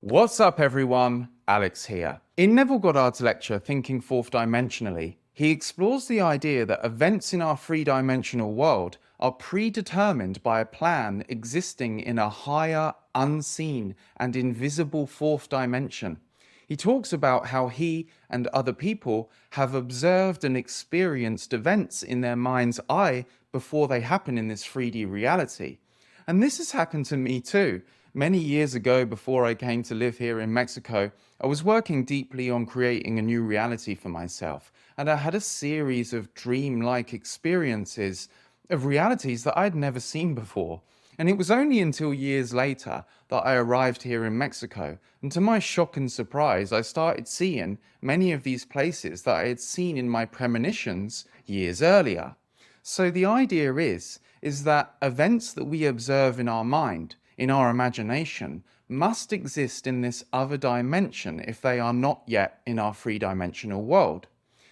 What's up everyone, Alex here. In Neville Goddard's lecture, Thinking Fourth Dimensionally, he explores the idea that events in our three-dimensional world are predetermined by a plan existing in a higher, unseen, and invisible fourth dimension. He talks about how he and other people have observed and experienced events in their mind's eye before they happen in this 3D reality. And this has happened to me too. Many years ago, before I came to live here in Mexico, I was working deeply on creating a new reality for myself, and I had a series of dream-like experiences of realities that I'd never seen before. And it was only until years later that I arrived here in Mexico, and to my shock and surprise, I started seeing many of these places that I had seen in my premonitions years earlier. So the idea is that events that we observe in our mind, in our imagination, must exist in this other dimension if they are not yet in our three-dimensional world.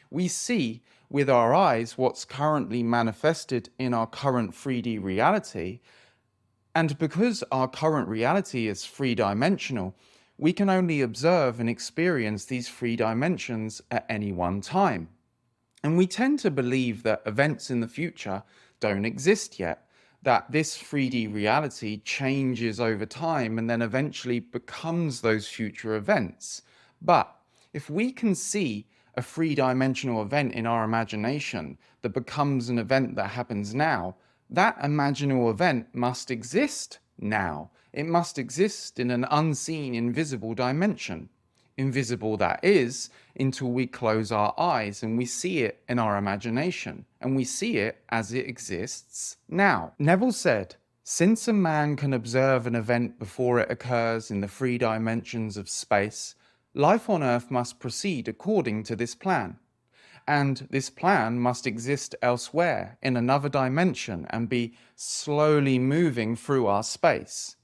We see with our eyes what's currently manifested in our current 3D reality, and because our current reality is three-dimensional, we can only observe and experience these three dimensions at any one time. And we tend to believe that events in the future don't exist yet, that this 3D reality changes over time and then eventually becomes those future events. But if we can see a three-dimensional event in our imagination that becomes an event that happens now, that imaginal event must exist now. It must exist in an unseen, invisible dimension. Invisible, that is, until we close our eyes and we see it in our imagination, and we see it as it exists now. Neville said, "Since a man can observe an event before it occurs in the three dimensions of space, life on Earth must proceed according to this plan. And this plan must exist elsewhere in another dimension and be slowly moving through our space."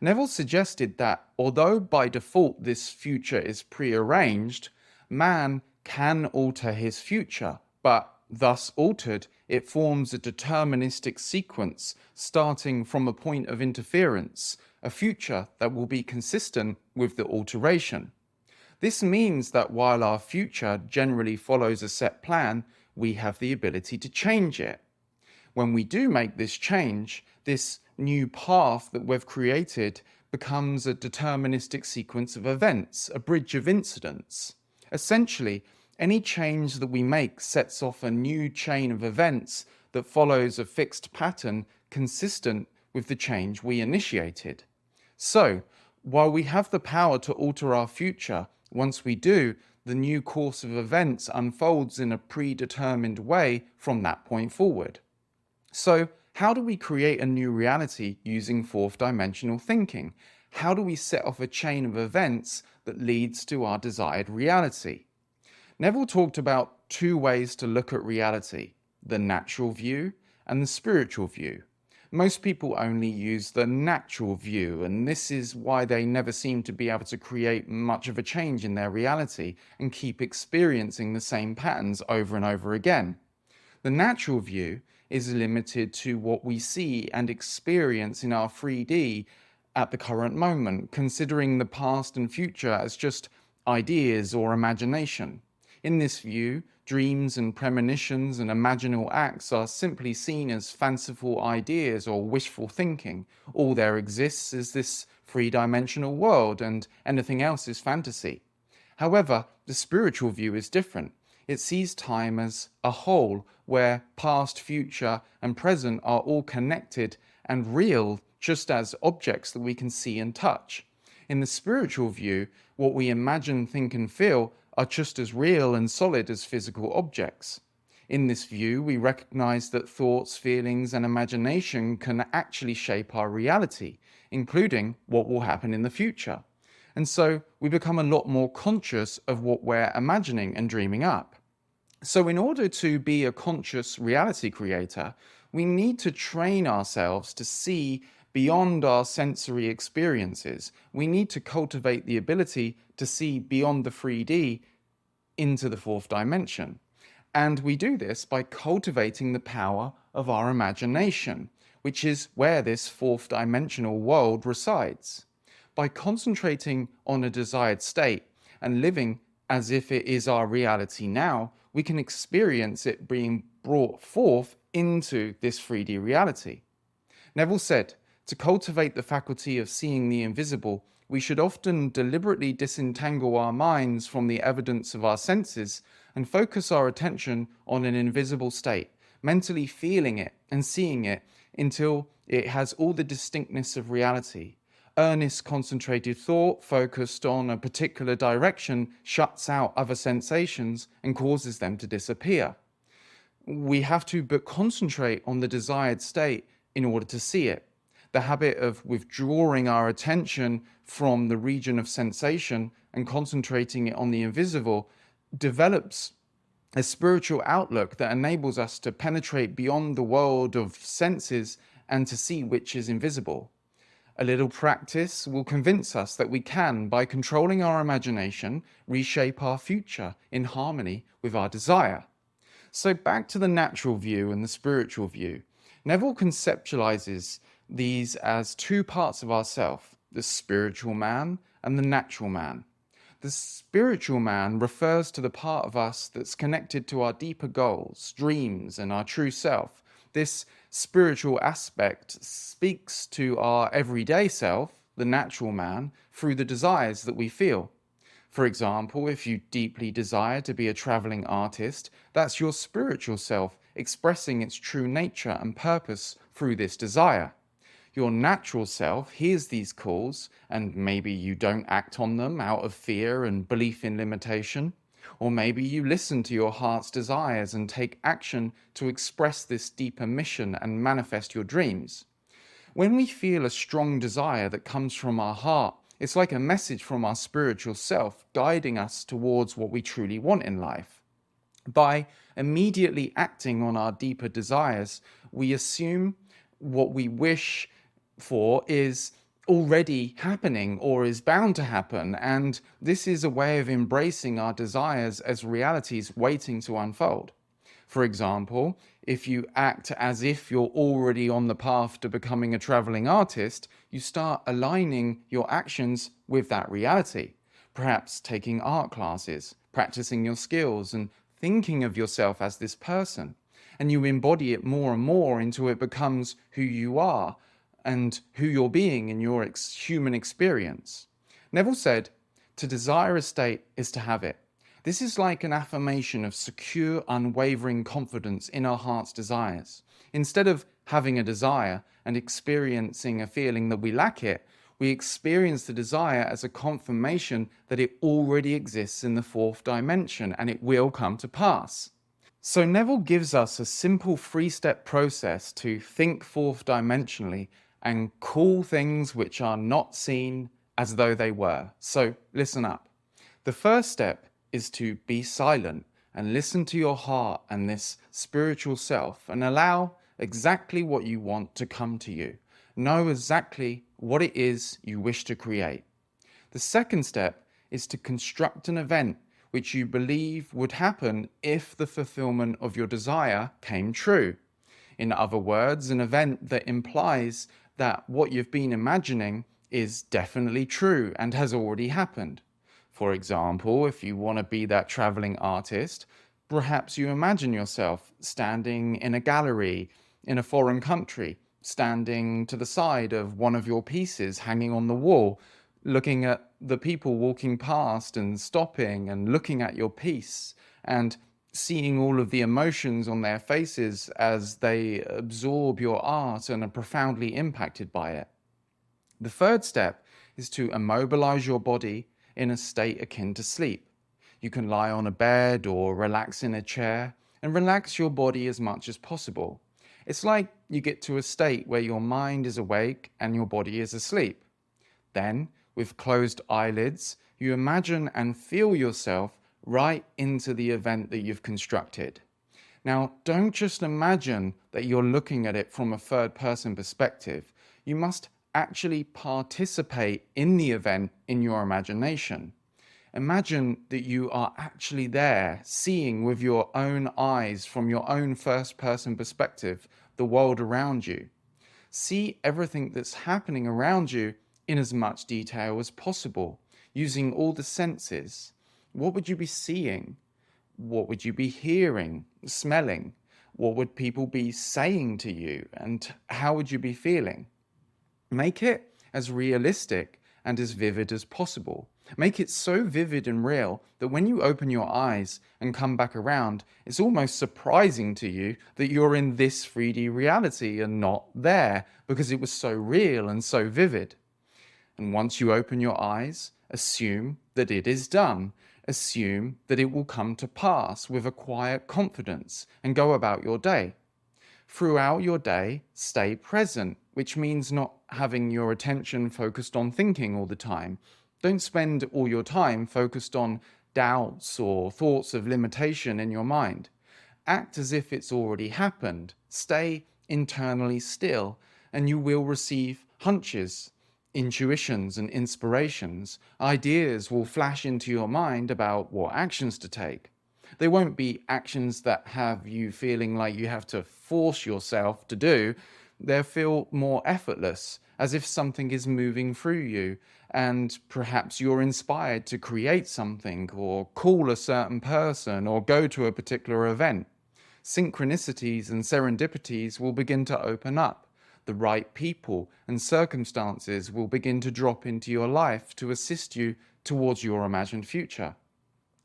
Neville suggested that although by default this future is prearranged, man can alter his future, but thus altered, it forms a deterministic sequence starting from a point of interference, a future that will be consistent with the alteration. This means that while our future generally follows a set plan, we have the ability to change it. When we do make this change, this new path that we've created becomes a deterministic sequence of events, a bridge of incidents. Essentially, any change that we make sets off a new chain of events that follows a fixed pattern consistent with the change we initiated. So, while we have the power to alter our future, once we do, the new course of events unfolds in a predetermined way from that point forward. So, how do we create a new reality using fourth dimensional thinking? How do we set off a chain of events that leads to our desired reality? Neville talked about two ways to look at reality: the natural view and the spiritual view. Most people only use the natural view, and this is why they never seem to be able to create much of a change in their reality and keep experiencing the same patterns over and over again. The natural view is limited to what we see and experience in our 3D at the current moment, considering the past and future as just ideas or imagination. In this view, dreams and premonitions and imaginal acts are simply seen as fanciful ideas or wishful thinking. All there exists is this three-dimensional world, and anything else is fantasy. However, the spiritual view is different. It sees time as a whole, where past, future, and present are all connected and real, just as objects that we can see and touch. In the spiritual view, what we imagine, think, and feel are just as real and solid as physical objects. In this view, we recognize that thoughts, feelings, and imagination can actually shape our reality, including what will happen in the future. And so we become a lot more conscious of what we're imagining and dreaming up. So in order to be a conscious reality creator, we need to train ourselves to see beyond our sensory experiences. We need to cultivate the ability to see beyond the 3D into the fourth dimension. And we do this by cultivating the power of our imagination, which is where this fourth dimensional world resides. By concentrating on a desired state and living as if it is our reality now, we can experience it being brought forth into this 3D reality. Neville said, to cultivate the faculty of seeing the invisible, we should often deliberately disentangle our minds from the evidence of our senses and focus our attention on an invisible state, mentally feeling it and seeing it until it has all the distinctness of reality. Earnest, concentrated thought focused on a particular direction shuts out other sensations and causes them to disappear. We have to but concentrate on the desired state in order to see it. The habit of withdrawing our attention from the region of sensation and concentrating it on the invisible develops a spiritual outlook that enables us to penetrate beyond the world of senses and to see which is invisible. A little practice will convince us that we can, by controlling our imagination, reshape our future in harmony with our desire. So back to the natural view and the spiritual view. Neville conceptualizes these as two parts of ourself, the spiritual man and the natural man. The spiritual man refers to the part of us that's connected to our deeper goals, dreams, and our true self. This spiritual aspect speaks to our everyday self, the natural man, through the desires that we feel. For example, if you deeply desire to be a traveling artist, that's your spiritual self expressing its true nature and purpose through this desire. Your natural self hears these calls, and maybe you don't act on them out of fear and belief in limitation. Or maybe you listen to your heart's desires and take action to express this deeper mission and manifest your dreams. When we feel a strong desire that comes from our heart, it's like a message from our spiritual self guiding us towards what we truly want in life. By immediately acting on our deeper desires, we assume what we wish for is already happening or is bound to happen, and this is a way of embracing our desires as realities waiting to unfold. For example, if you act as if you're already on the path to becoming a traveling artist, you start aligning your actions with that reality. Perhaps taking art classes, practicing your skills, and thinking of yourself as this person. And you embody it more and more until it becomes who you are and who you're being in your human experience. Neville said, to desire a state is to have it. This is like an affirmation of secure, unwavering confidence in our heart's desires. Instead of having a desire and experiencing a feeling that we lack it, we experience the desire as a confirmation that it already exists in the fourth dimension and it will come to pass. So Neville gives us a simple 3-step process to think fourth dimensionally and call things which are not seen as though they were. So listen up. The first step is to be silent and listen to your heart and this spiritual self and allow exactly what you want to come to you. Know exactly what it is you wish to create. The second step is to construct an event which you believe would happen if the fulfillment of your desire came true. In other words, an event that implies that what you've been imagining is definitely true and has already happened. For example, if you want to be that traveling artist, perhaps you imagine yourself standing in a gallery in a foreign country, standing to the side of one of your pieces hanging on the wall, looking at the people walking past and stopping and looking at your piece and seeing all of the emotions on their faces as they absorb your art and are profoundly impacted by it. The third step is to immobilize your body in a state akin to sleep. You can lie on a bed or relax in a chair and relax your body as much as possible. It's like you get to a state where your mind is awake and your body is asleep. Then, with closed eyelids, you imagine and feel yourself right into the event that you've constructed. Now, don't just imagine that you're looking at it from a third-person perspective. You must actually participate in the event in your imagination. Imagine that you are actually there, seeing with your own eyes from your own first-person perspective the world around you. See everything that's happening around you in as much detail as possible, using all the senses. What would you be seeing? What would you be hearing, smelling? What would people be saying to you? And how would you be feeling? Make it as realistic and as vivid as possible. Make it so vivid and real that when you open your eyes and come back around, it's almost surprising to you that you're in this 3D reality and not there, because it was so real and so vivid. And once you open your eyes, assume that it is done. Assume that it will come to pass with a quiet confidence and go about your day. Throughout your day, stay present, which means not having your attention focused on thinking all the time. Don't spend all your time focused on doubts or thoughts of limitation in your mind. Act as if it's already happened. Stay internally still, and you will receive hunches, intuitions, and inspirations. Ideas will flash into your mind about what actions to take. They won't be actions that have you feeling like you have to force yourself to do. They'll feel more effortless, as if something is moving through you, and perhaps you're inspired to create something, or call a certain person, or go to a particular event. Synchronicities and serendipities will begin to open up. The right people and circumstances will begin to drop into your life to assist you towards your imagined future.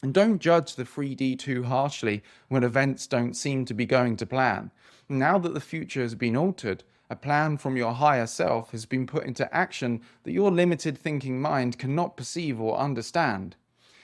And don't judge the 3D too harshly when events don't seem to be going to plan. Now that the future has been altered, a plan from your higher self has been put into action that your limited thinking mind cannot perceive or understand.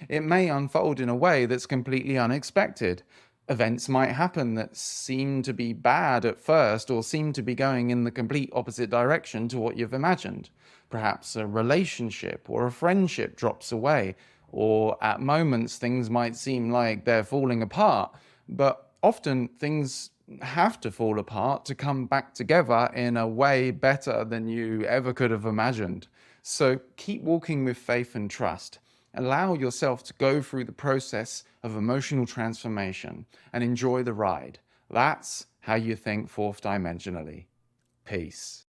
It may unfold in a way that's completely unexpected. Events might happen that seem to be bad at first, or seem to be going in the complete opposite direction to what you've imagined. Perhaps a relationship or a friendship drops away, or at moments things might seem like they're falling apart, but often things have to fall apart to come back together in a way better than you ever could have imagined. So keep walking with faith and trust. Allow yourself to go through the process of emotional transformation and enjoy the ride. That's how you think fourth dimensionally. Peace.